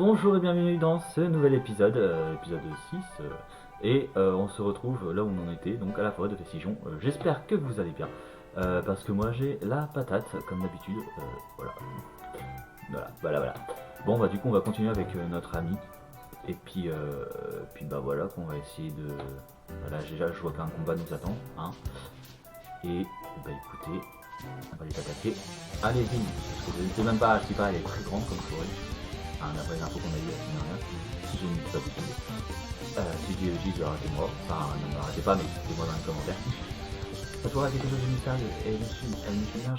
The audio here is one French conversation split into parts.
Bonjour et bienvenue dans ce nouvel épisode, épisode 6, et on se retrouve là où on en était, donc à la forêt de Festigeon. J'espère que vous allez bien, parce que moi j'ai la patate, comme d'habitude, voilà. Voilà. Bon bah du coup on va continuer avec notre ami, et puis bah voilà qu'on va essayer de... Voilà, déjà je vois qu'un combat nous attend, hein, et bah écoutez, on va les attaquer. Allez-y, parce que je ne sais même pas, je sais pas, elle est très grande comme forêt. D'après les infos qu'on a eu la semaine dernière, si je ne dis pas de bêtises. Si j'ai dit, arrêtez-moi. Enfin, ne m'arrêtez pas, mais dites-moi dans les commentaires. Ça pourrait être quelque chose de mystérieux. Et elle me suit bien.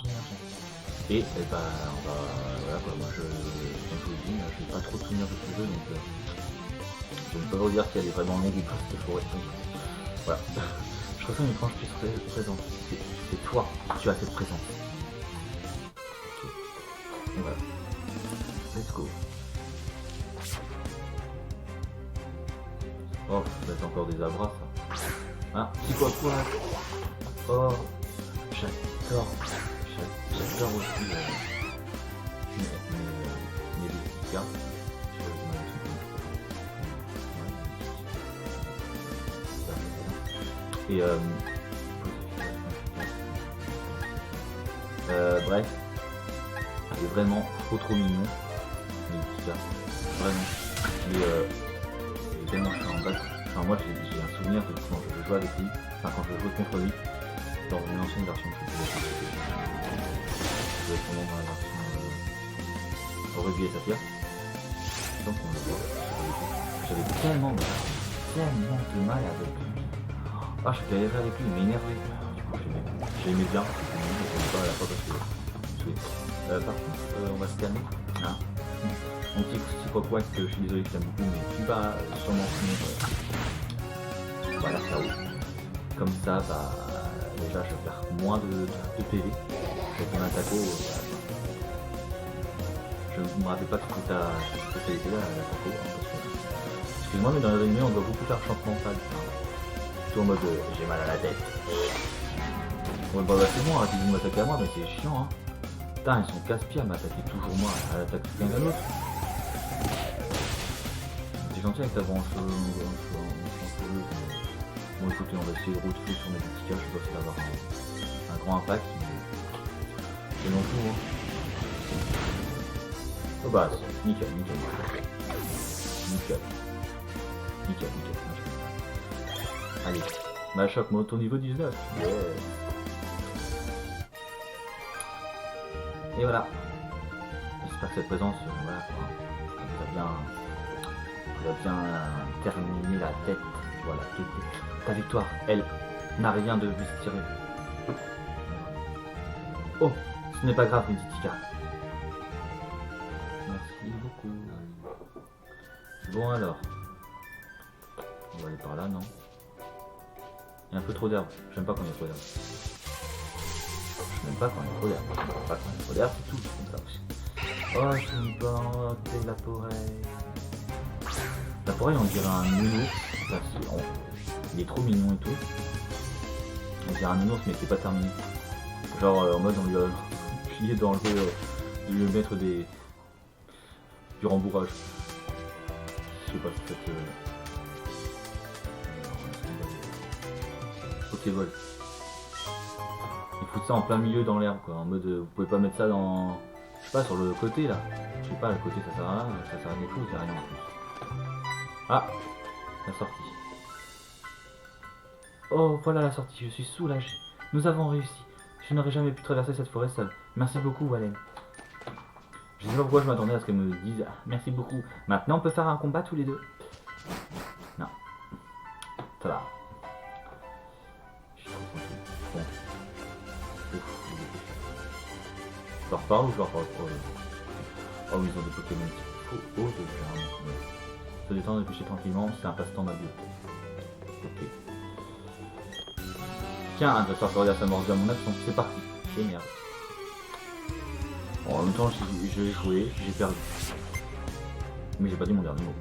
Et bah, on va. Voilà quoi, moi je. Comme je vous l'ai dit, je n'ai pas trop de souvenirs de ce jeu, donc je ne peux pas vous dire si elle est vraiment longue ou pas, cette forêt. Donc, voilà. Je ressens une étrange présence. C'est toi, tu as cette présence. Ok. Donc voilà. Let's go. Oh, c'est encore des abras ça. Ah, c'est quoi. Oh, j'adore aussi mes Vestiga. Et bref, c'est vraiment trop mignon. Mes Vestiga, vraiment. Et tellement je suis en bas. Enfin, moi j'ai un souvenir de quand je jouais avec lui, enfin quand je jouais contre lui, dans une ancienne version que je jouais pendant dans la version Rubis et Saphir. Donc on le voit. J'avais tellement de mal avec lui. Ah, je galérais avec lui, il m'énervait. Du coup j'aimais bien, parce que je ne pas à la fois parce que par contre, on va se calmer. Hein. Mon petit quoi que je suis désolé que je t'aime beaucoup, mais tu vas sûrement finir voilà, KO. Comme ça, bah déjà je perds moins de PV. Avec mon attaco, je ne me rappelle pas toute ta spécialité là, l'attaco, hein, parce que... Excuse-moi, mais dans les animés on doit beaucoup faire champ mental. Plutôt en mode j'ai mal à la tête. Ouais bah c'est bon, arrêtez de m'attaquer à moi, mais c'est chiant hein. Putain, ils sont casse-pieds à m'attaquer toujours moi, à l'attaque quelqu'un d'autre. T'es gentil avec ta branche bon écoutez, on va essayer de retrouver sur mes petits cas, je sais pas si ça va avoir un grand impact, mais c'est non tout hein. Oh bah nickel. Allez, bah choc monte au niveau 19. Yeah. Et voilà. J'espère que cette présence, voilà, va bien terminer la tête. Voilà, ta victoire, elle n'a rien de mystérieux. Oh, ce n'est pas grave, Meditica. Merci beaucoup. Bon alors, on va aller par là, non? Il y a un peu trop d'herbe. J'aime pas quand il y a trop d'herbe. J'aime pas quand il y a trop d'herbe. J'aime pas quand il y a trop d'herbe, c'est tout. Comme ça. Oh, je suis bon, c'est la forêt. La forêt, on dirait un nounours. Enfin, il est trop mignon et tout. On dirait un nounours, mais c'est pas terminé. Genre, en mode, on lui a plié d'enlever, de lui mettre du rembourrage. Je sais pas si ça te... Ok, voilà. Il faut ça en plein milieu dans l'herbe, quoi. En mode, vous pouvez pas mettre ça dans... Je sais pas, sur le côté, là. Je sais pas, le côté, ça sert à rien. Ça sert à quelque chose, il y a rien en plus. Ah, la sortie. Oh, voilà la sortie, je suis soulagé. Nous avons réussi. Je n'aurais jamais pu traverser cette forêt seule. Merci beaucoup, Wallen. Je sais pas pourquoi je m'attendais à ce qu'elle me dise merci beaucoup. Maintenant, on peut faire un combat tous les deux. Non. Ça va. Je suis trop tranquille. Bon. Je leur parle ou je leur parle pas? Oh, ils ont des Pokémon. Oh, déjà. Se détendre et pêcher tranquillement, c'est un passe-temps ma vie. Ok. Tiens, un adversaire florida ça mord à mon action, c'est parti. C'est merde. Bon, en même temps, j'ai joué, j'ai perdu. Mais j'ai pas dit mon dernier mot.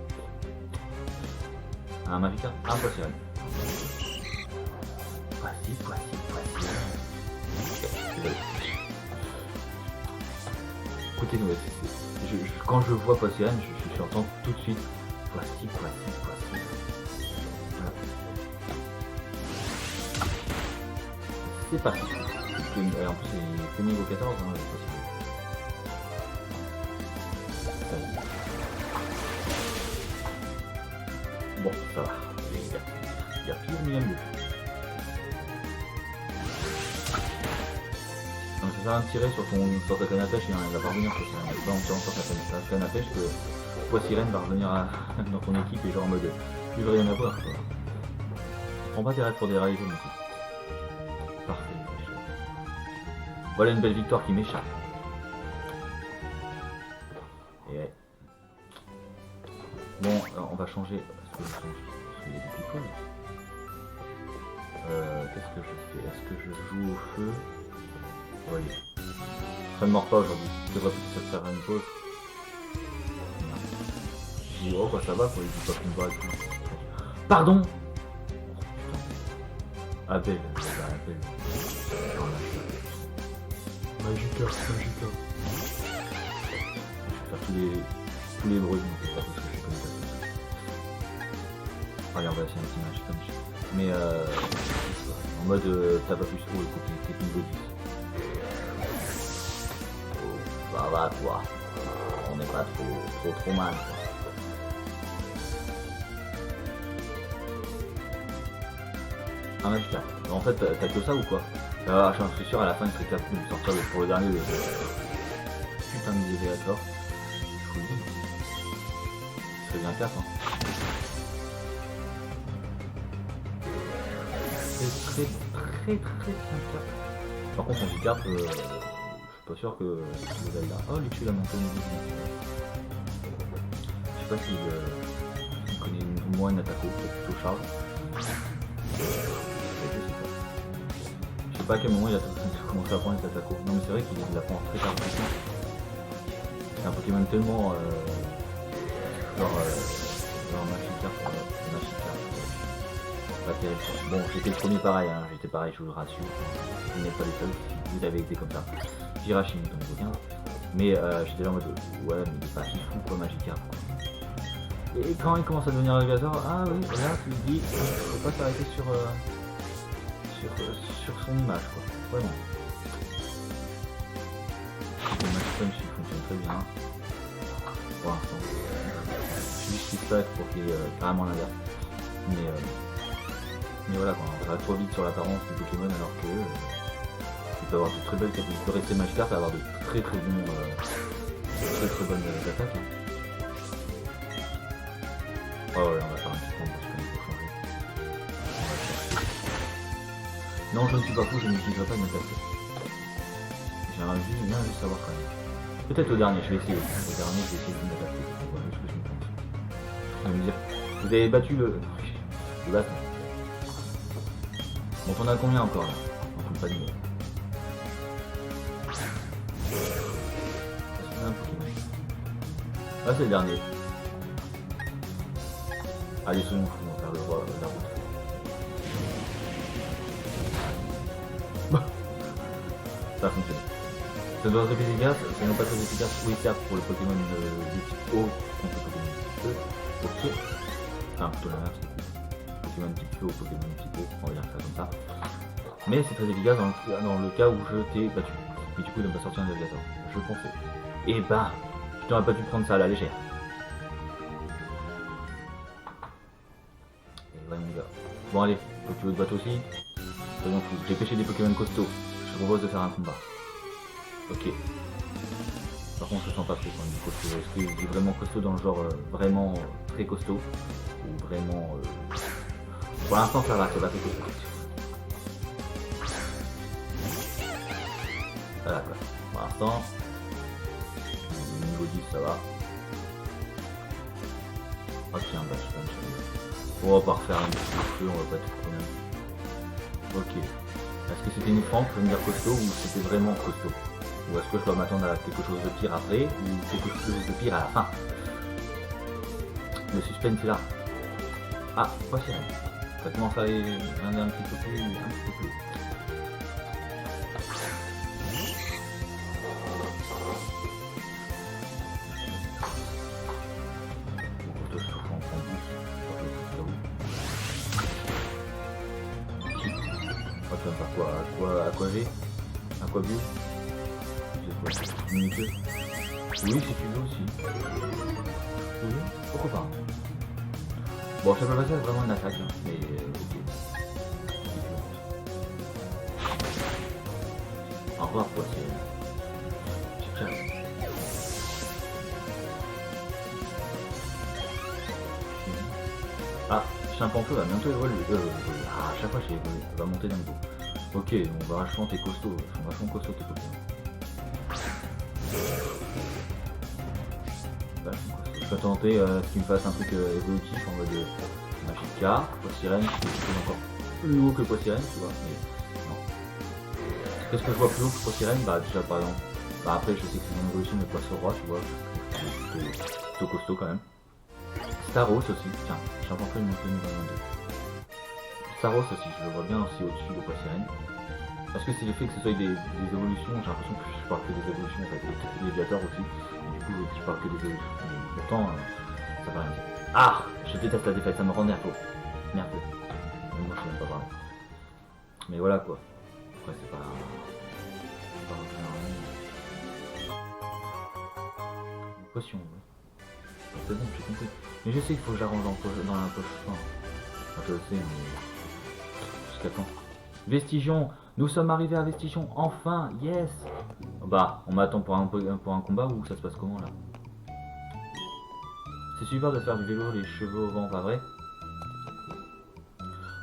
Un Mavica, un Poisson. Voici. Écoutez-nous, quand je vois Poids Sirène, j'entends tout de suite voici. Voilà. C'est parti. En plus, c'est niveau 14, hein, bon, ça va. Il y a pire, mais il y a mieux. Donc ça sert à rien de tirer sur ta canne à pêche et il va pas revenir sur ça. Pas en tirant sur ta canne à pêche que Poids Sirène va revenir dans ton équipe et genre en mode plus rien à voir quoi. Prends pas tes rêves pour des rails mon type. Parfait. Voilà une belle victoire qui m'échappe. Et ouais. Bon, on va changer. Parce qu'il y a des picoles. Qu'est-ce que je fais? Est-ce que je joue au feu? Voyez. Ça ne mord pas aujourd'hui. Je devrais peut-être faire une pause. Je dis, oh bah ça va quoi, il dit pas qu'une balle. Pardon. Appel. Magica. Je vais faire tous les bruits, mais c'est pas parce que je suis comme ça. Allez, on va essayer un petit match punch. Mais en mode t'as pas plus trop, écoute, t'es niveau 10. Ça va toi, on n'est pas trop mal quoi. Un Magica. En fait t'as que ça ou quoi? Je suis sûr à la fin il serait capable de sortir pour le dernier putain de déviator. Je vous le dis. Il serait bien cap hein. C'est très bien cap. Par contre on dit cap, je suis pas sûr que vous allez là. Oh lui tu l'as monté au niveau. Je sais pas s'il connaît au moins une attaque plutôt charge. Je sais pas à quel moment il a commencé à prendre les attaques. Non mais c'est vrai qu'il apprend très tard. C'est un Pokémon tellement genre Magica. Pas terrible. Bon j'étais le premier pareil, hein. J'étais pareil, je vous le rassure. Vous n'êtes pas les seuls, vous avez été comme ça. Jirachi ne tombe aucun. Mais j'étais là en mode ouais mais il est pas si fou quoi Magica. Et quand il commence à devenir Algazor, ah oui, là tu te dis, faut pas s'arrêter sur son image quoi, vraiment. Le match punch il fonctionne très bien. Pour l'instant. Je suis juste pas pour qu'il y ait carrément l'inverse. Mais voilà quoi, on va trop vite sur l'apparence du Pokémon alors que il peut avoir de très belles capacités. Il peut rester Magikarp et avoir de très bonnes attaques. Hein. Oh ouais, on va faire un petit combo parce qu'il faut changer. Non, je ne suis pas fou, je n'utiliserai pas une attaque. J'aimerais juste savoir quand même. Peut-être au dernier, je vais essayer. Au dernier, je vais essayer de m'attaquer. Voilà ce que je me pense. Je vais me dire, vous avez battu le bâton. Bon, on a combien encore là? En compagnie. Ah, c'est le dernier. Allez, soyons fous, on va faire la route. Ça a fonctionné. Ça doit être efficace, ça n'est pas très efficace, oui certes pour le Pokémon de type O contre le Pokémon de type E. Ok. Enfin plutôt l'inverse. Pokémon de type Feu au Pokémon de type O, on va dire ça comme ça. Mais c'est très efficace dans le cas où je t'ai battu. Et du coup il ne va pas sortir un Alligator. Je pensais. Et bah, je t'aurais pas dû prendre ça à la légère. Et voilà mon gars. Bon allez, faut que tu veux te battre aussi. Soyons fous. J'ai pêché des Pokémon costauds. Je te propose de faire un combat. Ok. Par contre, je sens pas trop quand il dit costaud. Est-ce qu'il dit vraiment costaud dans le genre vraiment très costaud? Ou vraiment. Pour l'instant, ça va, c'est pas très costaud. Voilà quoi. Pour l'instant, niveau 10, ça va. Ah tiens, bah je sais pas. On va pas refaire un petit feu, on va pas tout quand même. Ok. Est-ce que c'était une franque, je veux me dire costaud, ou c'était vraiment costaud? Ou est-ce que je dois m'attendre à quelque chose de pire après, ou quelque chose de pire à la fin? Le suspense est là. Ah, pas si rien. Ça commence à aller un petit peu plus. ça me faire quoi? Aquavé? Aquabio? Minuteux? Oui, si tu veux aussi. Oui, pourquoi pas. Bon, ça peut pas être vraiment une attaque, hein, mais ok. Au revoir, quoi, c'est... Ciao. Ah, Chimpanfeu va bientôt évoluer. À chaque fois, j'ai évolué. Va monter d'un niveau. Ok, on va vachement tes costauds. Ils sont vachement costauds tes Pokémon. Je vais tenter ce qu'il me fasse un truc évolutif en mode Magikarp, Poissirène, c'est encore plus haut que Poissirène, tu vois, mais non. Qu'est-ce que je vois plus haut que Poissirène? Bah déjà par exemple. Bah après je sais que c'est une évolution de Poisson-Roi, tu vois, c'est plutôt costaud quand même. Staros aussi, tiens, j'ai encore fait une montée niveau 22. Staros aussi, je le vois bien aussi au-dessus de Poissirène. Parce que c'est le fait que ce soit des évolutions, j'ai l'impression que je parle que des évolutions en fait, et Léviator aussi, et du coup je parle que des évolutions. Mais pourtant, ça va rien dire. Ah, je déteste la défaite, ça me rend nerveux. Nerveux. Mais moi je sais même pas parler. Mais voilà quoi. Après c'est pas... Une potion, ouais. C'est bon, j'ai compris. Mais je sais qu'il faut que j'arrange dans la poche. Enfin, je le sais, mais... Jusqu'à quand? Vestigion, nous sommes arrivés à Vestigion, enfin, yes. Bah, on m'attend pour un combat ou ça se passe comment là? C'est super de faire du vélo les cheveux au vent, pas vrai?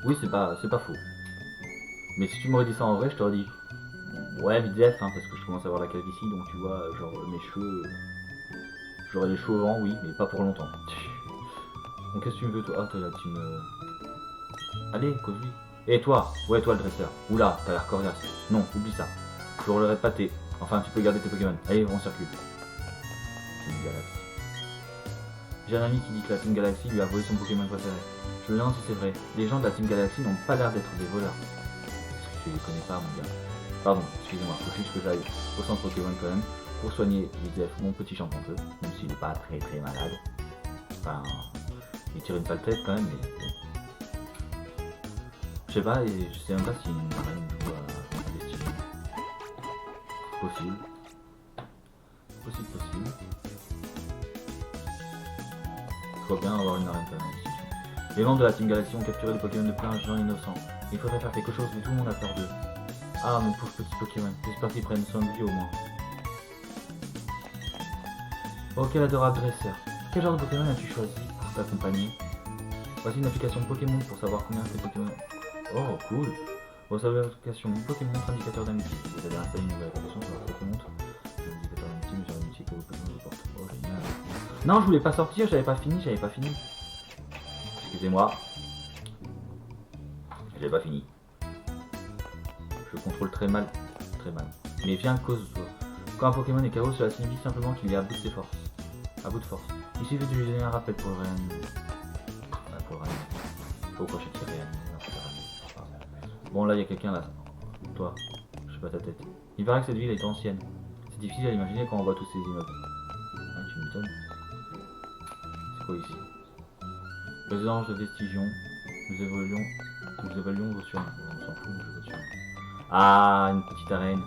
Oui, c'est pas faux. Mais si tu m'aurais dit ça en vrai, je t'aurais dit ouais, vite hein, parce que je commence à avoir la calvitie, donc tu vois, genre mes cheveux, j'aurais les cheveux au vent, oui, mais pas pour longtemps. Donc qu'est-ce que tu me veux toi? Ah, t'es la team. Allez, cause-lui. Et toi? Ouais, toi le dresseur. Oula, t'as l'air coriace. Non, oublie ça. Je relèverai pas tes... Enfin, tu peux garder tes Pokémon. Allez, on circule. Team Galaxy. J'ai un ami qui dit que la Team Galaxy lui a volé son Pokémon préféré. Je me demande si c'est vrai. Les gens de la Team Galaxy n'ont pas l'air d'être des voleurs. Parce que tu les connais pas, mon gars. Pardon, excusez-moi. Faut juste que j'aille au centre Pokémon quand même pour soigner Vizef, mon petit Champenteux, même s'il n'est pas très malade. Enfin, il tire une sale tête quand même, mais... Je sais pas, et je sais même pas si une arène joue à Vestigion. Possible. Possible. Il faut bien avoir une arène quand même à Vestigion. Les membres de la Team Galaxy ont capturé des Pokémon de plein gens innocents. Il faudrait faire quelque chose, mais tout le monde a peur d'eux. Ah, mon pauvre petit Pokémon. J'espère qu'ils prennent soin de lui au moins. Oh, quel adorable dresseur. Quel genre de Pokémon as-tu choisi pour t'accompagner? Voici une application Pokémon pour savoir combien tes Pokémon... Oh, cool. Voici l'application Pokémon indicateur d'amitié. Vous avez installé une nouvelle application sur votre Pokémon. Indicateur d'amitié, mesure d'amitié que vos Pokémon vous portent. Oh, génial. Non, je voulais pas sortir, j'avais pas fini. Excusez-moi. J'avais pas fini. Je contrôle très mal. Mais viens, cause-toi. Quand un Pokémon est KO, cela signifie simplement qu'il est à bout de ses forces. À bout de force. Il suffit de lui donner un rappel pour le réanimer. Faut crocher de réanimer. Bon, là, il y a quelqu'un là. Toi, je sais pas ta tête. Il paraît que cette ville est ancienne. C'est difficile à imaginer quand on voit tous ces immeubles. Ah, tu m'étonnes. C'est quoi ici? Résidence de Vestigion. Nous évaluons vos surnoms. On s'en fout, je veux surnom. Ah, une petite arène.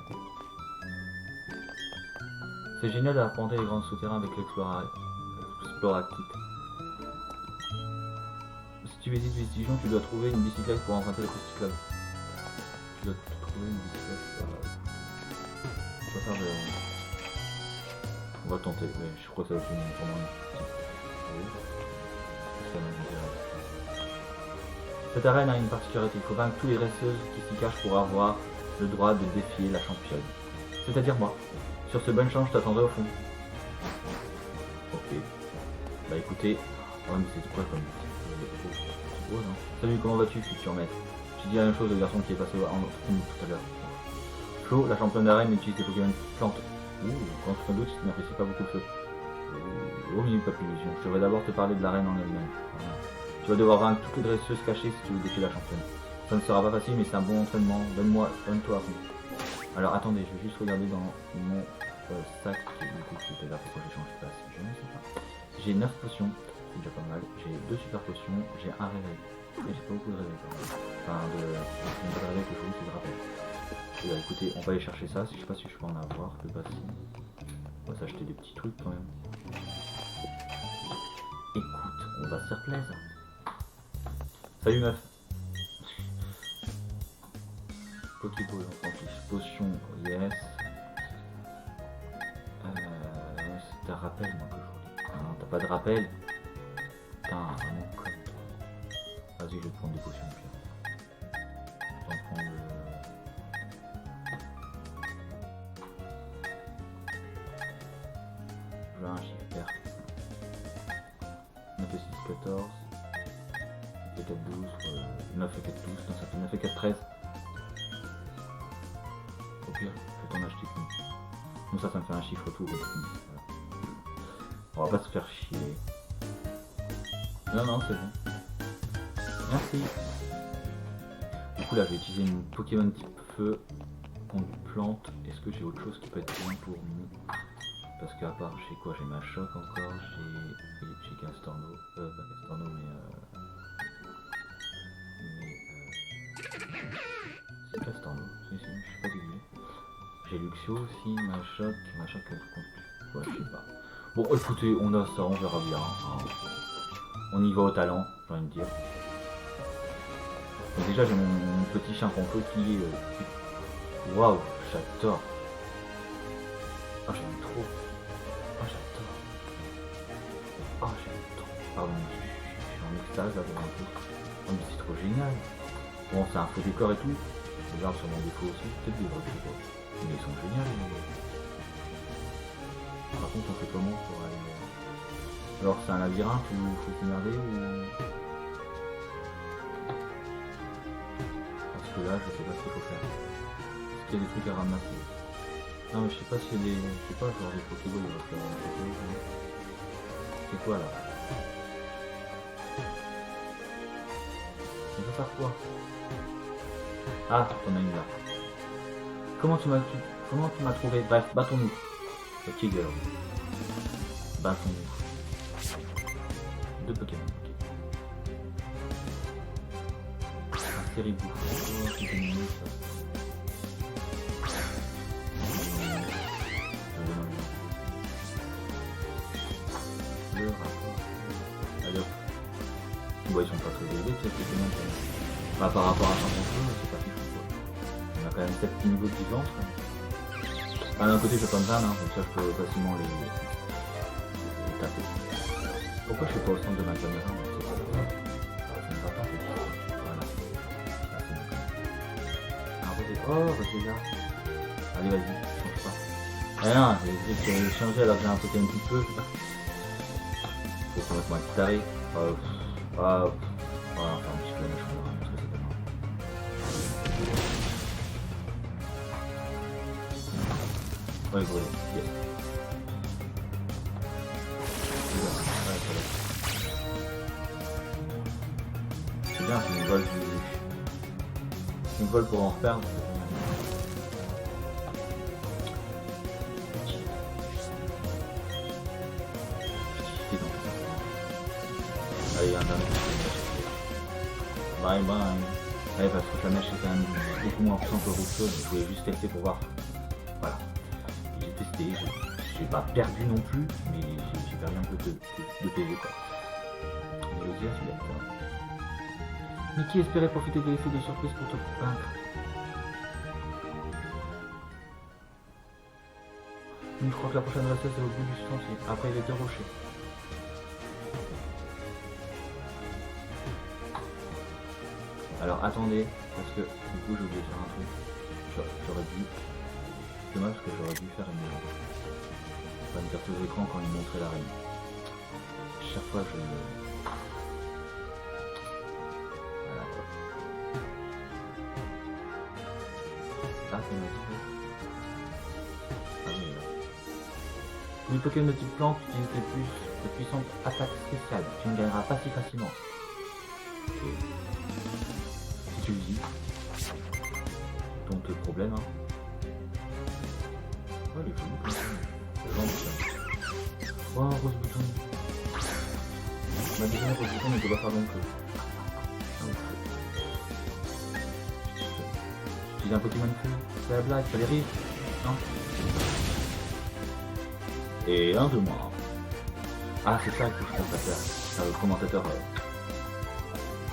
C'est génial d'arpenter les grands souterrains avec l'exploratique. Si tu visites Vestigion, tu dois trouver une bicyclette pour emprunter le cyclable. Tu dois trouver une bicyclette. On va faire de... On va tenter, mais je crois que ça va être une tournoi. Cette arène a une particularité, il faut vaincre tous les dresseuses qui s'y cachent pour avoir le droit de défier la championne. C'est-à-dire moi. Sur ce, bonne chance, je t'attendrai au fond. Ok. Bah écoutez... Oh mais c'est quoi comme... Oh, non. Salut, comment vas-tu, futur maître? Je dis la même chose au garçon qui est passé en tout à l'heure. Flo, la championne d'arène, utilise des Pokémon plantes. Contre d'autres, tu n'apprécies pas beaucoup le feu. Oh, minute pas plus illusion. Je devrais d'abord te parler de l'arène en elle-même. Voilà. Tu vas devoir vaincre toutes les dresseuses cachées si tu veux défier la championne. Ça ne sera pas facile, mais c'est un bon entraînement. Donne-toi à fond. Alors attendez, je vais juste regarder dans mon sac. Du coup, c'était là pourquoi j'ai changé de place. Je ne sais pas. J'ai 9 potions. c'est déjà pas mal. J'ai 2 super potions, j'ai un réveil. Et j'ai pas beaucoup de réveil quand même. Enfin, de réveil que je voulais, c'est de rappel. Et bah, écoutez, on va aller chercher ça. Je sais pas si je peux en avoir, je sais pas si. On va s'acheter des petits trucs quand même. Écoute, on va se faire plaisir. Salut meuf. Pokéball, on s'en fiche. Potion, yes. C'est un rappel, moi, que je voulais. Ah non, t'as pas de rappel. Putain, vraiment con. Vas-y, je vais te prendre des potions de pierre. J'en prends le... Je veux un chiffre pair. 9 et 6, 14. 9 et 4, 12. 9 et 4, 12. Non, ça fait 9 et 4, 13. Au pire, je vais t'en acheter qu'une. Comme ça me fait un chiffre tout. Voilà. On va pas se faire chier. Non, c'est bon. Merci. Du coup là, je vais utiliser une Pokémon type feu contre plante. Est-ce que j'ai autre chose qui peut être bien pour nous? Parce qu'à part, j'ai quoi? J'ai ma choc encore, j'ai Castorno. Pas Castorno, c'est Castorno. Si, je suis pas dégueu. J'ai Luxio aussi, ma choc contre... Ouais, je sais pas. Bon, écoutez, on a ça, on verra bien. Hein. On y va au talent, j'ai envie de dire. Donc déjà, j'ai mon petit chimpanzé qui est... Waouh, j'adore. Ah, j'aime trop. Ah, j'adore. Ah, j'aime trop. Pardon, je suis en extase là devant un peu. Oh, mais c'est trop génial. Bon, c'est un faux décor et tout. Les arbres sont mon défaut aussi. Peut-être des vrais défauts. Mais ils sont géniaux. Par contre, on fait comment pour aller... Alors, c'est un labyrinthe où il faut s'énerver ou... Parce que là, je sais pas ce qu'il faut faire. Est-ce qu'il y a des trucs à ramasser? Non, mais je sais pas si les... Je sais pas, genre des Pokéballs, il va faire un Pokéball. C'est quoi là? Il va faire quoi? Ah, t'en as une là. Comment tu m'as trouvé? Bref, battons-nous. Ok, girl. Battons-nous. 2 Pokémon. Un Seribou. Oh, c'est mignon ça. Le rapport. Allez hop. Bon, ils sont pas très élevés, ces Pokémon. Bah, par rapport à Champion, c'est pas quelque chose quoi. On a quand même 7 petits niveaux de différence. Ah, d'un côté, je peux pas me plaindre, hein, comme ça je peux facilement les taper. Pourquoi je suis pas au centre de ma caméra? C'est pas grave. Je ne vais pas tenter. Voilà. Oh, là. Allez, vas-y, change pas. Ah non, j'ai essayé de changer alors que j'ai un Pokémon un petit peu. Faut qu'on mette moi un taré. Voilà, enfin un petit peu la méchante, parce que c'est pas grave. Ouais, brûlé, yes. C'est bien, c'est une vol pour en reperdre. Allez, un dernier. Bye bye. Ouais, parce que la mèche est quand même beaucoup moins puissante que Rousseau, je voulais juste tester pour voir. Voilà. J'ai testé, j'ai pas perdu non plus, mais j'ai perdu un peu de PV quoi. Mélodie, celui-là, putain. Mais qui espérait profiter de l'effet de surprise pour te convaincre? Je crois que la prochaine recette est au bout du sentier, après il était rocher. Alors attendez, parce que du coup j'ai oublié de faire un truc. J'aurais dû... Dommage parce que j'aurais dû faire une capture d'écran quand il montrait la reine. Chaque fois je... Voilà quoi. Ah c'est ma petite. Ah oui là. Pour les Pokémon de type plante, tu utilises plus de puissantes attaques spéciales. Tu ne gagneras pas si facilement. Okay. Si tu le dis. Donc le problème hein. Oh les jolies. Le genre de ça. Oh rose bouton. Ma deuxième position ne doit pas faire long feu. J'ai un Pokémon feu, c'est la blague, ça les rire. Non. Et un de moins. Ah, c'est ça que je pense à faire. Le commentateur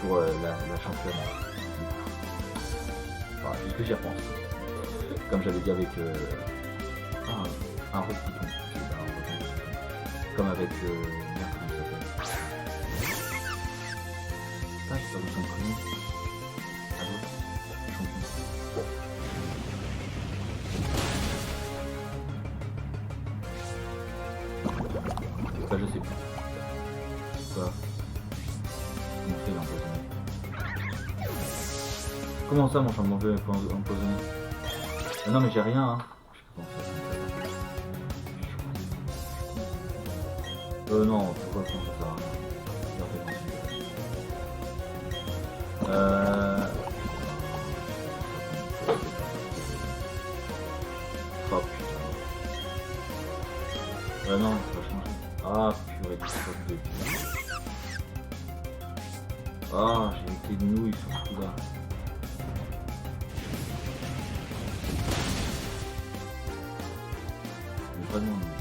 pour la championne. Voilà, c'est ce que j'y repense. Comme j'avais dit avec un repiton. Comme avec merde, comment ça s'appelle. Ah, j'ai perdu son prénom. Allô, champion. Bah, je sais plus. Quoi? Comment c'est l'empoisonné? Comment ça, mon champion veut empoisonné? Ah non, mais j'ai rien, hein. Non, pourquoi ça sert à rien. Oh putain. Non, ça va changer. Ah purée, de... Ah, j'ai été de nouilles surtout là. Mais pas de nouilles.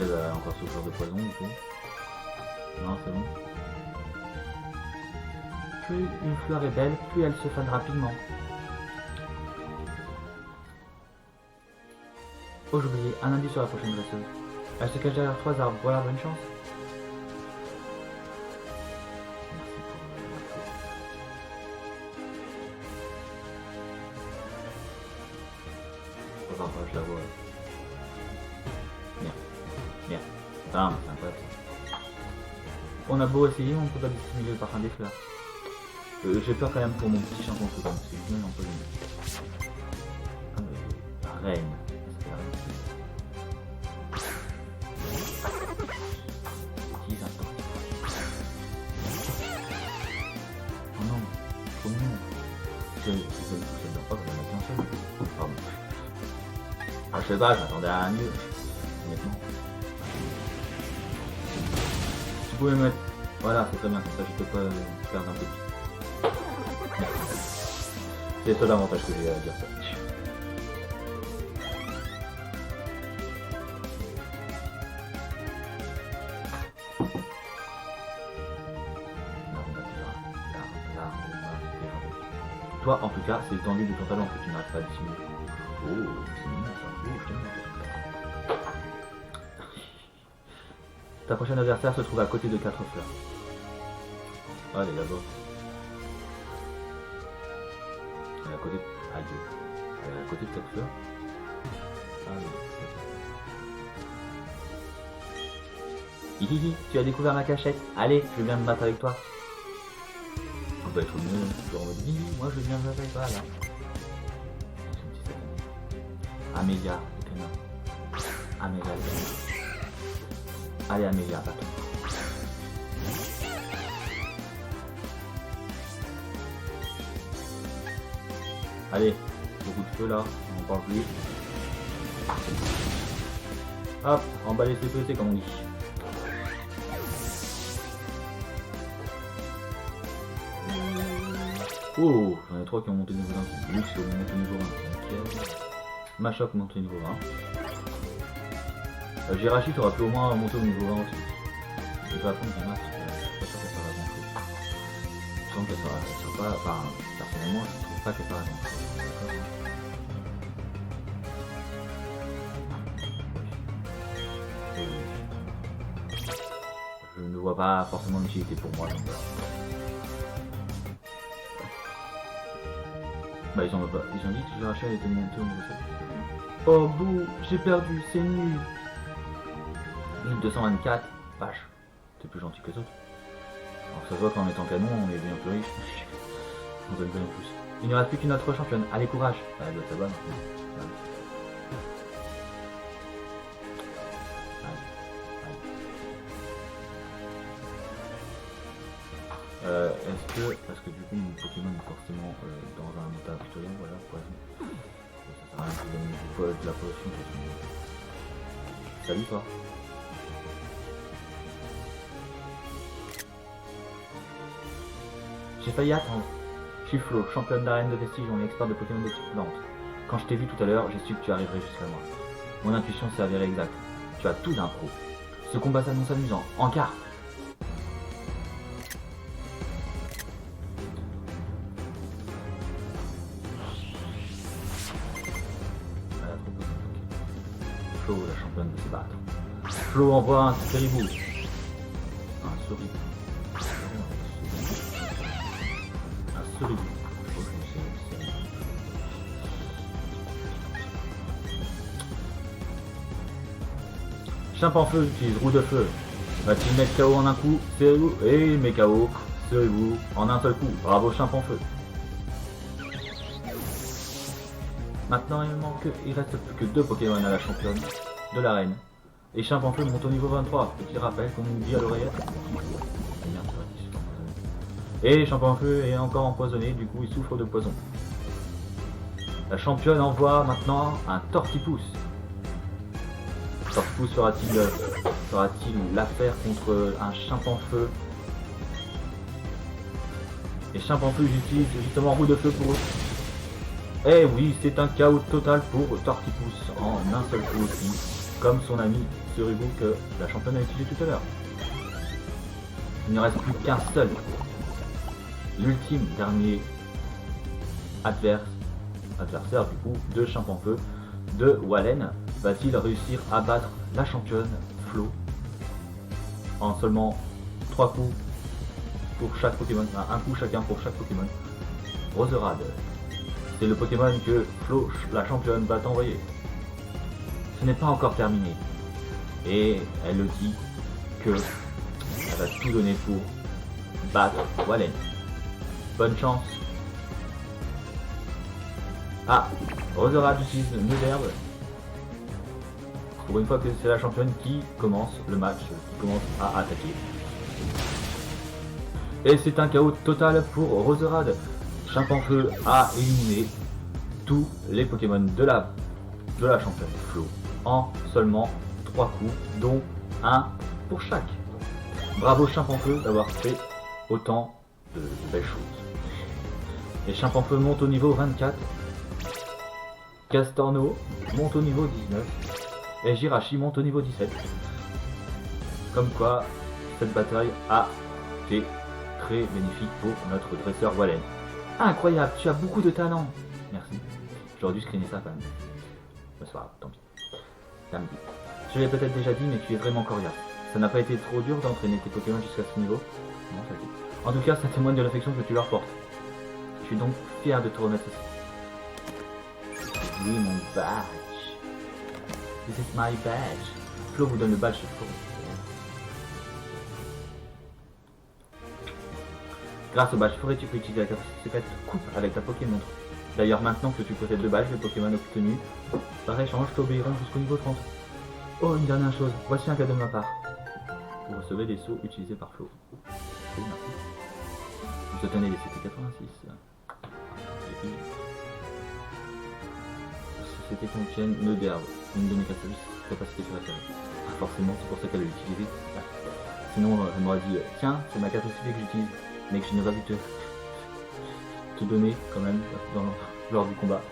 Il a encore souffert de poison du coup. Non, c'est bon. Plus une fleur est belle, plus elle se fane rapidement. Oh, j'ai oublié, un indice sur la prochaine dresseuse. Elle se cache derrière 3 arbres, voilà, bonne chance. Merci pour... je la vois. Merde. Ah, c'est incroyable. On a beau essayer, on peut pas dissimuler le parfum des fleurs. J'ai peur quand même pour mon petit champion feu, parce que je me l'empoisonne. La reine. C'est la reine. Oh non, trop mignon. Je ne sais pas que j'en ai qu'un seul. Pardon. Ah, je sais pas, j'attendais à un mieux. Honnêtement. Tu pouvais mettre. Voilà, c'est très bien, comme ça je peux pas perdre un peu de vie. C'est le seul avantage que j'ai à dire ça. Toi, en tout cas, c'est l'étendue de ton talent que tu n'arrives pas à dissimuler. Oh, c'est mignon ça. Oh, je t'aime bien. Ta prochaine adversaire se trouve à côté de 4 fleurs. Allez, là-bas. Elle est à côté de... Adieu. Elle est à côté de 4 fleurs. Allez. Hihihi, tu as découvert ma cachette. Allez, je viens me battre avec toi. On peut être mieux, genre en mode hihi, moi je viens me battre avec toi là. Amélia, le canin. Amélia, le canin. Allez Amélia, battons. Allez, beaucoup de feu là, on en parle plus. Hop, emballer ses feux, c'est comme on dit. Oh, j'en ai 3 qui ont monté niveau 20. Lux qui ont monté niveau 20. Nickel. Machoc monté niveau 20. Jirachi aura pu au moins monter au niveau 20 aussi. Je vais apprendre des maths, je suis pas sûr qu'elle sera grand chose. Je sens qu'elle sera pas. Enfin, personnellement, je trouve pas qu'elle sera grand chose. Je ne vois pas forcément l'utilité pour moi, donc voilà. Bah ils ont dit que Jirachi était monté au niveau 7. Oh bouh, j'ai perdu, c'est nul. 1224, vache, t'es plus gentil que les autres. Alors ça se voit qu'en étant canon, on est bien plus riche. On donne bien plus. Il ne reste plus qu'une autre championne, allez courage. Ah, elle doit être là-bas maintenant. Est-ce que, parce que du coup mon Pokémon est forcément dans un état victorieux, voilà, poison. Ça sert à rien de donner de la potion. Salut toi. J'ai failli attendre. Je suis Flo, championne d'arène de Vestigion et expert de Pokémon de type plante. Quand je t'ai vu tout à l'heure, j'ai su que tu arriverais jusqu'à moi. Mon intuition s'est avérée exacte. Tu as tout d'un pro. Ce combat s'annonce amusant. En carte. Flo, la championne de se battre. Flo envoie un Seribou. Un Soribou. Un Soribou. Chimp en feu utilise roue de feu. Va-t-il mettre KO en un coup? Seribou. Et il met KO. Seribou en un seul coup. Bravo Chimp en feu. Maintenant il reste plus que 2 Pokémon à la championne de l'arène. Et Chimp en feu monte au niveau 23. Petit rappel qu'on nous dit à l'oreillette. Et Chimp en feu est encore empoisonné, du coup il souffre de poison. La championne envoie maintenant un Tortipousse. Tortipousse fera-t-il l'affaire contre un Chimp en feu? Et Chimp en feu utilise justement roue de feu pour eux. Eh oui, c'est un chaos total pour Tortipousse en un seul coup aussi, comme son ami Seribou que la championne a utilisé tout à l'heure. Il ne reste plus qu'un seul. L'ultime dernier adversaire du coup de Chimp en feu de Wallen. Va-t-il réussir à battre la championne Flo en seulement 3 coups pour chaque Pokémon, un coup chacun pour chaque Pokémon? Roserade. C'est le Pokémon que Flo, la championne, va t'envoyer. Ce n'est pas encore terminé. Et elle le dit que elle va tout donner pour battre Wallen. Bonne chance. Ah, Roserade utilise nœud d'herbe. Pour une fois que c'est la championne qui commence le match, qui commence à attaquer. Et c'est un chaos total pour Roserade. Chimp en feu a éliminé tous les Pokémon de la championne Flo en seulement 3 coups, dont un pour chaque. Bravo Chimp en feu d'avoir fait autant de belles choses. Et Chimp en feu monte au niveau 24. Castorno monte au niveau 19. Et Jirachi monte au niveau 17. Comme quoi, cette bataille a été très bénéfique pour notre dresseur Wallen. Incroyable, tu as beaucoup de talent. Merci. J'aurais dû screener ça quand même. C'est pas grave, tant pis. Samedi. Je l'ai peut-être déjà dit, mais tu es vraiment coriace. Ça n'a pas été trop dur d'entraîner tes Pokémon jusqu'à ce niveau? Non, ça a été. En tout cas, ça témoigne de l'affection que tu leur portes. Je suis donc fier de te remettre ici. Oui, mon badge. This is my badge. Flo vous donne le badge de Flo. Grâce au badge forêt, tu peux utiliser la capacité secrète coupe avec ta Pokémon. D'ailleurs, maintenant que tu possèdes le badge, le Pokémon obtenu par échange t'obéiront jusqu'au niveau 30. Oh, une dernière chose, voici un cadeau de ma part. Vous recevez des sauts utilisés par Flo. Oui, merci. Vous obtenez les CT86. Ces CT contiennent nœud d'herbe, une de mes capacités surnaturelles. Ah, forcément, c'est pour ça qu'elle l'a utilisé. Ah. Sinon, elle m'aurait dit tiens, c'est ma capacité que j'utilise, mais que je n'ai pas vu te donner quand même lors du combat.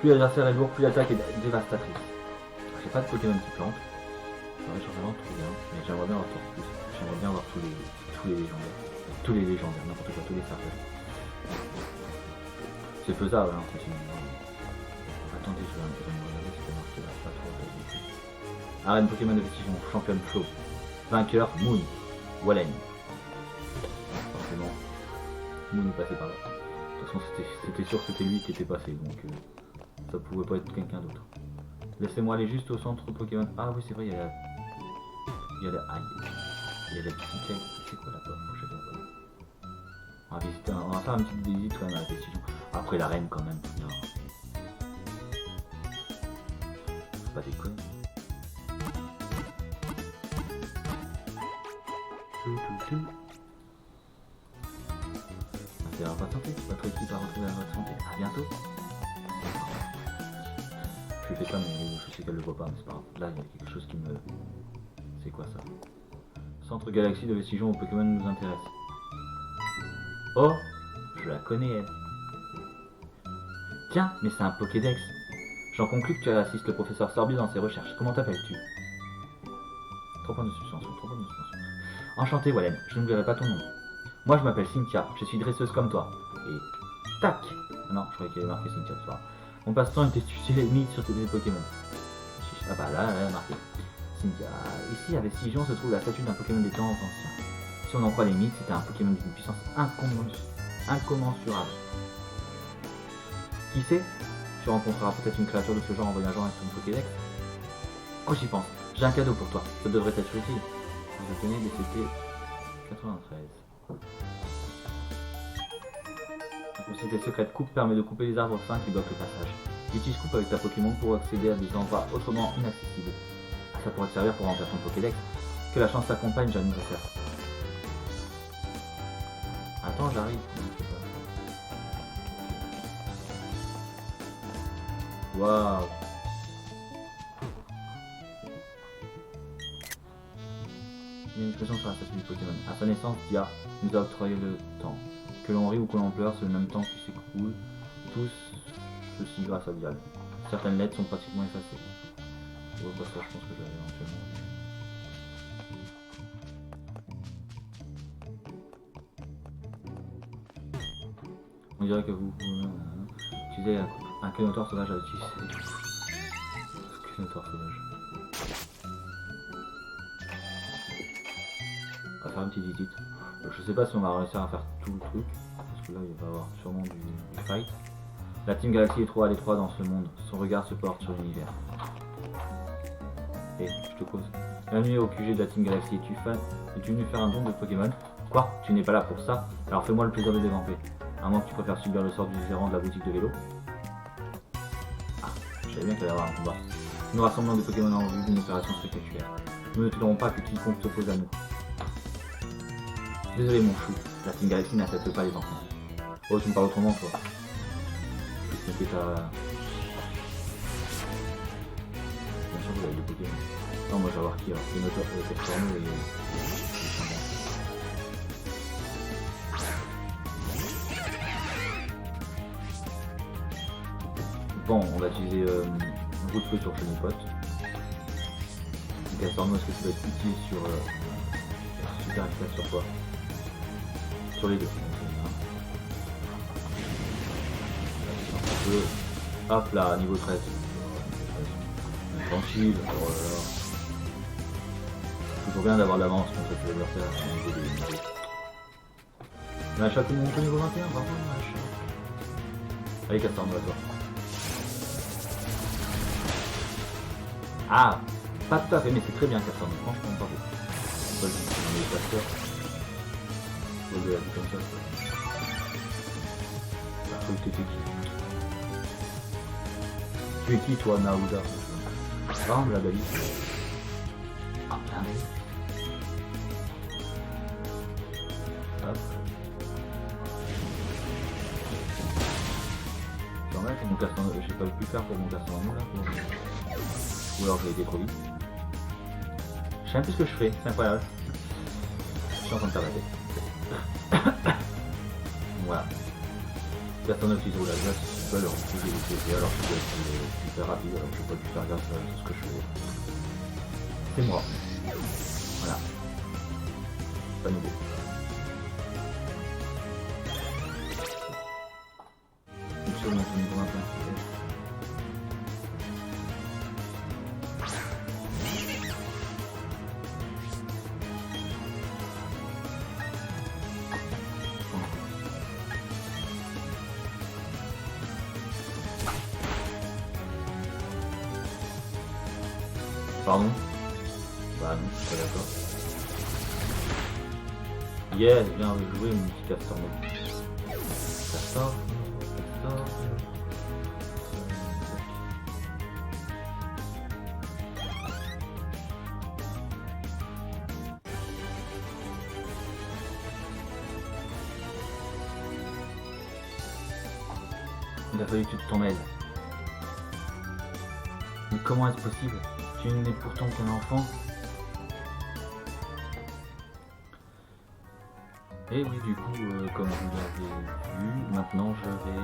Plus l'adversaire est lourd, plus l'attaque est dévastatrice. J'ai pas de Pokémon qui plante. Ouais, j'aimerais vraiment trouver un, mais j'aimerais bien avoir plus. J'aimerais bien avoir tous les légendaires. Tous les légendaires, n'importe quoi, tous les serveurs. C'est faisable, hein, continuellement. Attendez, je vais me regarder si c'est marqué là, pas trop. Arène Pokémon de Vestigion, championne Flo. Vainqueur, Moon. Wallen. Forcément, Moon est passé par là. De toute façon, c'était sûr que c'était lui qui était passé, donc ça pouvait pas être quelqu'un d'autre. Laissez-moi aller juste au centre Pokémon. Ah oui, c'est vrai, il y a la petite. C'est quoi là-bas? On va faire une petite visite quand même à la Vestigion. Après la reine quand même. Non. Faut pas déconner. C'est votre santé, votre équipe va retrouver votre santé. À bientôt. Je fais ça, mais je sais qu'elle le voit pas, mais c'est pas grave. Là, il y a quelque chose qui me... C'est quoi ça? Centre Galaxie de Vestigion où Pokémon nous intéresse. Oh, je la connais, elle. Tiens, mais c'est un Pokédex. J'en conclus que tu assistes le professeur Sorbi dans ses recherches. Comment t'appelles-tu? 3 points de suspension, 3 points de suspension. Enchanté, Wallen, je n'oublierai pas ton nom. Moi, je m'appelle Cynthia, je suis dresseuse comme toi. Et... tac! Ah non, je croyais qu'il y avait marqué Cynthia, c'est pas grave. Mon passe-temps est d'étudier les mythes sur tes Pokémon. Ah bah là, elle a marqué. Cynthia. Ici, à Vestigion, se trouve la statue d'un Pokémon des temps anciens. Si on en croit les mythes, c'était un Pokémon d'une puissance incommensurable. Qui sait? Tu rencontreras peut-être une créature de ce genre en voyageant avec ton Pokédex. Oh, j'y pense. J'ai un cadeau pour toi. Ça devrait être utile. Vous obtenez des CT 93. La société secrète coupe permet de couper les arbres fins qui bloquent le passage. Utilise coupe avec ta Pokémon pour accéder à des endroits autrement inaccessibles. Ça pourrait te servir pour remplir ton Pokédex. Que la chance t'accompagne, j'admire. Attends, j'arrive. Waouh. Il y a une expression sur la statue du Pokémon. À sa naissance, Dia nous a octroyé le temps. Que l'on rit ou que l'on pleure, c'est le même temps qui s'écoule. Tous ceci grâce à Dial. Certaines lettres sont pratiquement effacées. Ouais, bah ça, je pense que j'avais éventuellement. On dirait que vous utilisez un Clénotaure sauvage à utiliser. Clénotaure sauvage. On va faire une petite visite. Je sais pas si on va réussir à faire tout le truc. Parce que là, il va y avoir sûrement du fight. La Team Galaxy est trop à l'étroit dans ce monde. Son regard se porte sur l'univers. Et je te cause. Bienvenue au QG de la Team Galaxy. Es-tu venu faire un don de Pokémon? Quoi? Tu n'es pas là pour ça? Alors fais-moi le plaisir de dévamper. À moins que tu préfères subir le sort du gérant de la boutique de vélo. Ah, je savais bien qu'il allait y avoir un combat. Nous rassemblons des Pokémon en vue d'une opération spectaculaire. Nous ne tolénerons pas que quiconque s'oppose à nous. Désolé mon chou, la Team Galaxy n'accepte pas les enfants. Oh, tu me parles autrement toi. C'était ta... Bien sûr vous avez des Pokémon. Non, moi je vais voir qui alors. C'est notre Torno et... Bon, on va utiliser roue de feu sur Chenipote. Donc Castorno, est-ce que tu vas être utile sur super efficace sur toi? Sur les deux. Hop là, niveau 13. Tranquille, oh là là. Toujours bien d'avoir de l'avance contre cet adversaire au niveau des niveaux. Machat, tout le monde au niveau 21, bravo Machat. Allez Castorno, à toi. Ah, pas tout à fait, mais c'est très bien Castorno, franchement bravo. On peut le dire dans les pasteurs. On peut le dire comme ça. La truc t'étais qui? Tu es qui toi, Naouda? Bam, la balise. Ah, bien. Hop. Quand même, mon Castorno, je sais pas pu faire pour mon Castorno là. Ou alors j'ai été trop vite. Je sais un peu ce que je fais, c'est incroyable. Je suis en train de faire la tête. Voilà. Castorno qui roule la glace, tu peux leur bouger les pieds, alors que c'est super rapide, alors que je peux pas lui faire gaffe à ce que je fais. C'est moi. Voilà. Pas nouveau. Une seule montre niveau 21. Pardon? Bah non, je suis pas d'accord. Yeah, bien joué mon petit Castorno. Castor. Il a fallu que tu t'en mêles. comment est-ce possible? Tu n'es pourtant qu'un enfant. Et oui, du coup, comme vous l'avez vu, maintenant je vais,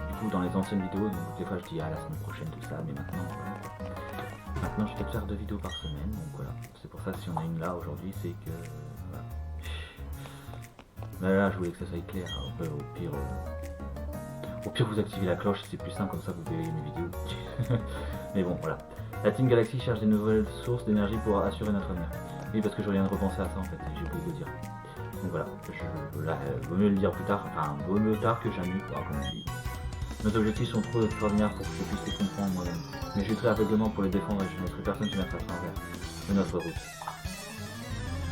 du coup, dans les anciennes vidéos, donc des fois je dis la semaine prochaine tout ça, mais maintenant, maintenant je vais faire 2 vidéos par semaine, donc voilà. C'est pour ça que si on a une là aujourd'hui, c'est que, voilà. Mais là, je voulais que ça soit clair, au pire vous activez la cloche, c'est plus simple, comme ça vous verrez mes vidéos. Mais bon, voilà. La Team Galaxy cherche des nouvelles sources d'énergie pour assurer notre avenir. Oui, parce que je viens de repenser à ça en fait, et j'ai oublié de le dire. Donc voilà, là, vaut mieux le dire plus tard, enfin, vaut mieux tard que jamais, quoi, comme on dit. Nos objectifs sont trop extraordinaires pour que je puisse les comprendre moi-même. Mais je suis très aveuglement pour les défendre et je ne laisserai personne se mettre à travers de notre route.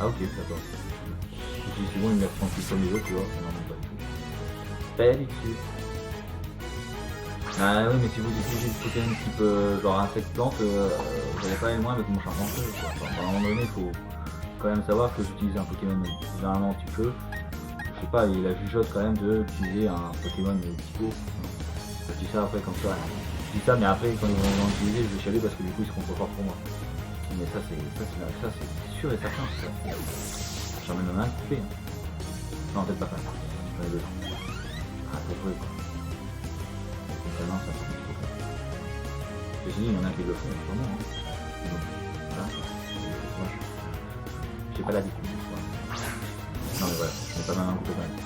Ah ok, d'accord. C'est bon, il me laisse tranquille comme les autres, tu vois. Non, mais pas du tout. Pas du tout. Ah oui, mais si vous utilisez des Pokémon type genre insecte plante, vous n'allez pas aller loin avec mon charpentier. Enfin, à un moment donné, il faut quand même savoir que j'utilise un Pokémon généralement petit peu. Je sais pas, il a jugeote quand même d'utiliser un Pokémon psycho. Je dis ça après comme ça. Je dis ça, mais après quand ils vont l'utiliser, je vais chialer parce que du coup ils seront trop forts pour moi. Mais ça c'est sûr et certain. J'en ai même un coupé. Hein. Non, peut-être pas ça. J'en ai deux. Ah, faut jouer quoi. Non, ça c'est trop clair. Ceci dit, il y en a qui le font en ce moment. Hein. Donc, voilà. Moi, j'ai pas l'habitude. Non mais voilà, je mets pas mal un couteau quand même.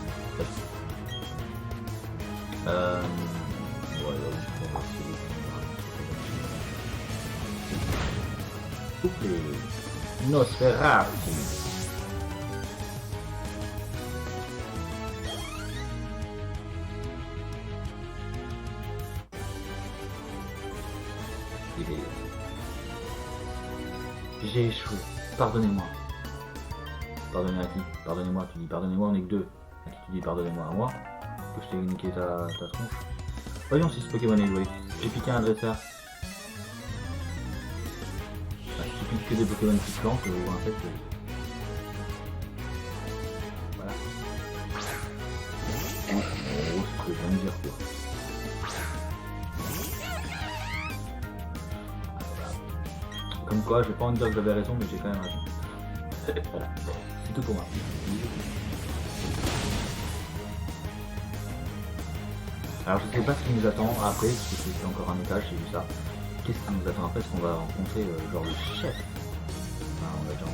Ouais, là, je vais essayer. Couplé. Nosferatu. J'ai échoué. Pardonnez-moi. Pardonnez à qui? Pardonnez-moi, tu dis pardonnez-moi, on est que deux. À qui tu dis pardonnez-moi? À moi? Que je t'ai niqué ta tronche. Voyons si ce Pokémon est joué. J'ai piqué un dresseur. Bah, si tu piques que des Pokémon qui plantent ou insectes. Voilà. Oh, c'est ce que je viens de dire quoi. Comme quoi, je vais pas en dire que j'avais raison, mais j'ai quand même raison. C'est tout pour moi. Alors je sais pas ce qui nous attend après, parce que c'est encore un étage, j'ai vu ça. Qu'est-ce qui nous attend après? Est-ce qu'on va rencontrer genre le chef? Enfin, on va déjà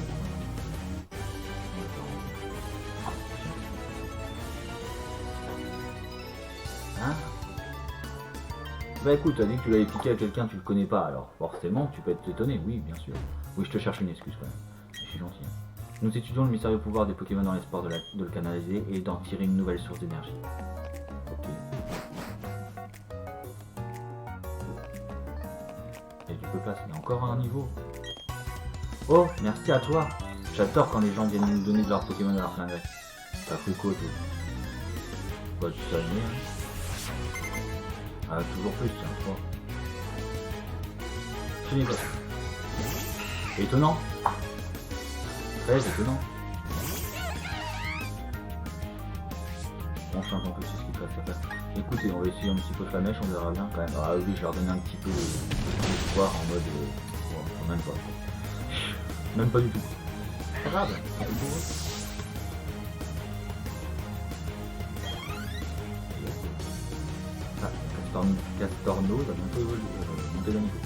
Hein? Bah écoute, t'as dit que tu l'avais piqué à quelqu'un, tu le connais pas, alors forcément tu peux être étonné, oui bien sûr. Oui, je te cherche une excuse quand même, je suis gentil. Nous étudions le mystérieux pouvoir des Pokémon dans l'espoir de le canaliser et d'en tirer une nouvelle source d'énergie. Ok. Et tu peux passer encore un niveau. Oh, merci à toi. J'adore quand les gens viennent nous donner de leurs Pokémon à leur plein gré. T'as pris quoi toi? Bah tu t'as mis, hein. Ah, toujours plus, tiens, 3. Ce n'est pas ça. Étonnant. Très étonnant. On change un peu ce qu'il faut faire. Écoutez, on va essayer un petit peu Flamèche, on verra bien quand même. Ah oui, je leur donne un petit peu d'espoir en mode... bon, même pas. Même pas du tout. Pas grave, c'est pour eux. Castorno va bientôt monter de niveau.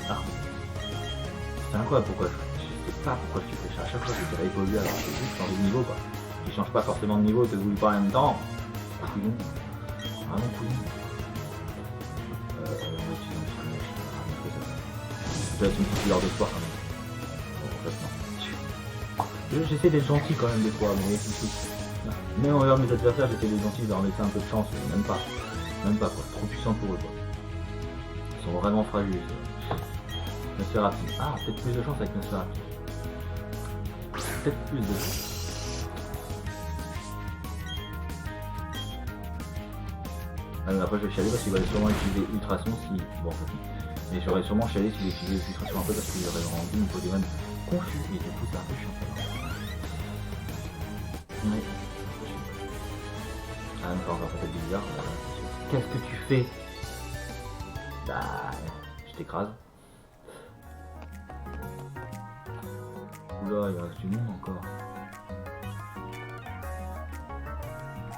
Ah, c'est incroyable pourquoi je sais pas pourquoi je fais ça. À chaque fois je dirais évoluer alors que c'est juste changer de niveau quoi. Tu changes pas forcément de niveau et que vous lui parlez en même temps. Ah couillon. Vraiment couillon. Ça va être une petite couleur de sport quand même. J'essaie d'être gentil quand même des fois, mais même envers mes adversaires j'essaie d'être gentil, de leur laisser un peu de chance, mais même pas. Même pas quoi, trop puissant pour eux quoi. Ils sont vraiment fragiles. Nosferatu. Ah, peut-être plus de chance avec Nosferatu. Peut-être plus de chance. Après je vais chialer parce qu'il va sûrement utiliser Ultrason si... Bon en fait. Mais j'aurais sûrement chialé s'il utilisait Ultrason un peu parce qu'il aurait rendu mon Pokémon confus. Et du coup c'est un peu chiant. Ouais. Ah encore ça fait bizarre. Qu'est-ce que tu fais? Bah, je t'écrase. Oula, il reste du monde encore.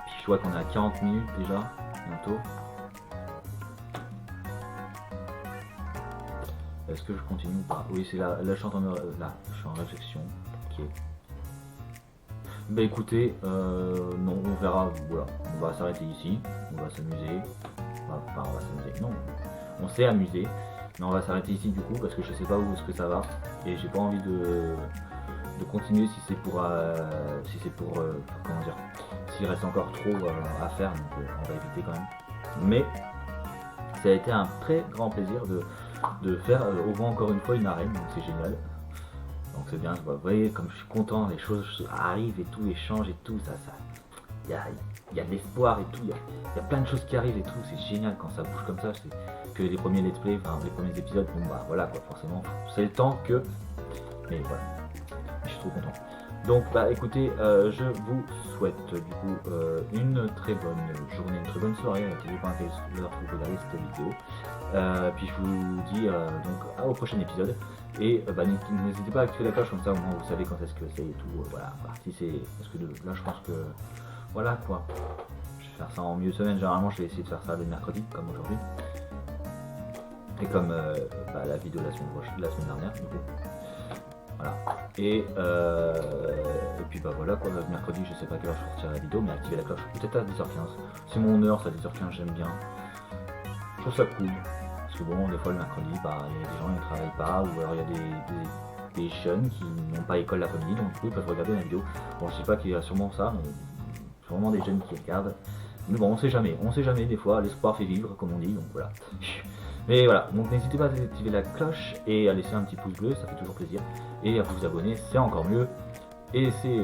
Puis je vois qu'on est à 40 minutes déjà, bientôt. Est-ce que je continue ou pas? Oui, c'est là, je suis en réflexion. Ok. Bah écoutez, non, on verra, voilà, on va s'arrêter ici, on va s'amuser. Enfin, on va s'amuser, non, on s'est amusé, mais on va s'arrêter ici du coup, parce que je sais pas où est-ce que ça va, et j'ai pas envie de continuer si c'est pour, comment dire, s'il reste encore trop à faire, donc on va éviter quand même. Mais ça a été un très grand plaisir de faire au moins encore une fois une arène, donc c'est génial. Donc c'est bien, vous voyez comme je suis content, les choses arrivent et tout, les changent et tout, il y a de l'espoir et tout, il y a plein de choses qui arrivent et tout, c'est génial quand ça bouge comme ça, c'est que les premiers let's play, enfin les premiers épisodes, bon bah voilà quoi, forcément, c'est le temps que, mais voilà, je suis trop content. Donc bah écoutez, je vous souhaite du coup une très bonne journée, une très bonne soirée, ça dépend à quelle heure vous regardez cette vidéo. Puis je vous dis donc au prochain épisode. Et bah, n'hésitez pas à activer la cloche comme ça au moins vous savez quand est-ce que c'est et tout. Voilà. Si c'est. Parce que là je pense que. Voilà quoi. Je vais faire ça en milieu de semaine. Généralement je vais essayer de faire ça le mercredi comme aujourd'hui. Et comme la vidéo la semaine dernière du coup. Voilà. Et puis bah voilà quoi, le mercredi je sais pas à quelle heure je sortirai la vidéo, mais activez la cloche. Peut-être à 10h15. C'est mon heure, ça 10h15, j'aime bien. Je trouve ça cool. Parce que bon, des fois le mercredi, bah, il y a des gens qui ne travaillent pas, ou alors il y a des jeunes qui n'ont pas école l'après-midi, donc du coup ils peuvent regarder la vidéo. Bon, je sais pas qu'il y a sûrement ça, mais sûrement des jeunes qui regardent. Mais bon, on sait jamais, des fois, l'espoir fait vivre, comme on dit, donc voilà. Mais voilà, donc n'hésitez pas à activer la cloche et à laisser un petit pouce bleu, ça fait toujours plaisir. Et à vous abonner, c'est encore mieux. Et c'est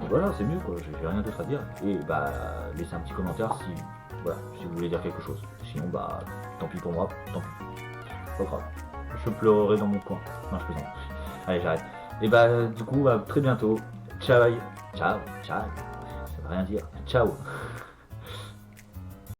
voilà, c'est mieux quoi, j'ai rien d'autre à dire. Et bah, laissez un petit commentaire si vous voulez dire quelque chose. Sinon bah, tant pis pour moi, tant pis. Pas grave. Je pleurerai dans mon coin. Non, je plaisante. Allez, j'arrête. Et bah, du coup, très bientôt. Ciao. Ciao. Ça veut rien dire. Ciao.